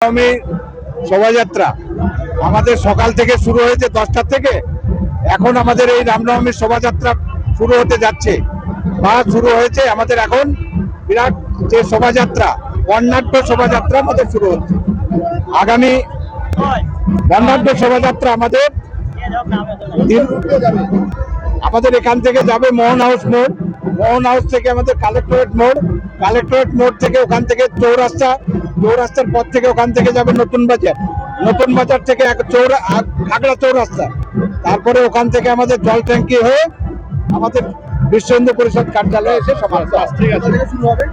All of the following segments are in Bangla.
রামনবমী শোভাযাত্রা আমাদের সকাল থেকে শুরু হয়েছে 10টা থেকে। এখন আমাদের এই রামনবমীর শোভাযাত্রা শুরু হতে যাচ্ছে বা শুরু হয়েছে। আমাদের এখন বিরাট যে শোভাযাত্রা, বর্ণাঢ্য শোভাযাত্রা আমাদের শুরু হচ্ছে। আগামী বর্ণাঢ্য শোভাযাত্রা আমাদের এখান থেকে যাবে মোহন হাউস মোড়, মোহন হাউস থেকে আমাদের কালেক্টরেট মোড়, কালেক্টরেট মোড় থেকে ওখান থেকে চৌরাস্তা, চৌরাস্তার পর থেকে ওখান থেকে যাবে নতুন বাজার, নতুন বাজার থেকে খাগড়া চৌরাস্তা, তারপরে ওখান থেকে আমাদের জল ট্যাঙ্কি হয়ে আমাদের বিশ্ব হিন্দু পরিষদ কার্যালয়ে এসে সমাপ্ত শুরু হবে।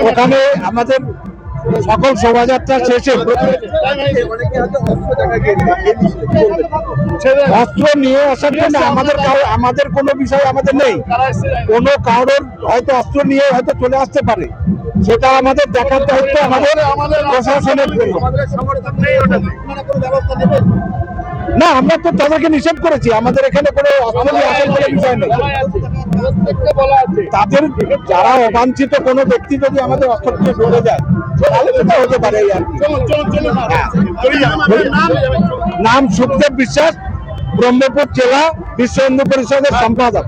ওখানে আমাদের সকল শোভাযাত্রা শেষে অস্ত্র নিয়ে আসার জন্য আমাদের কোনো বিষয় আমাদের নেই। কোনো কারোর হয়তো অস্ত্র নিয়ে হয়তো চলে আসতে পারে, সেটা আমাদের দেখার দায়িত্ব আমাদের প্রশাসনের। না, আমরা তো তাদেরকে নিষেধ করেছি, আমাদের এখানে কোনো অস্ত্র নিয়ে আসার কোনো বিষয় নেই। তাদের যারা অবাঞ্ছিত কোনো ব্যক্তি যদি আমাদের অস্ত্র নিয়ে ঢুকে যায় তাহলে সেটা হতে পারে। নাম সুখদেব বিশ্বাস, ব্রহ্মপুর জেলা বিশ্ব হিন্দু পরিষদের সম্পাদক।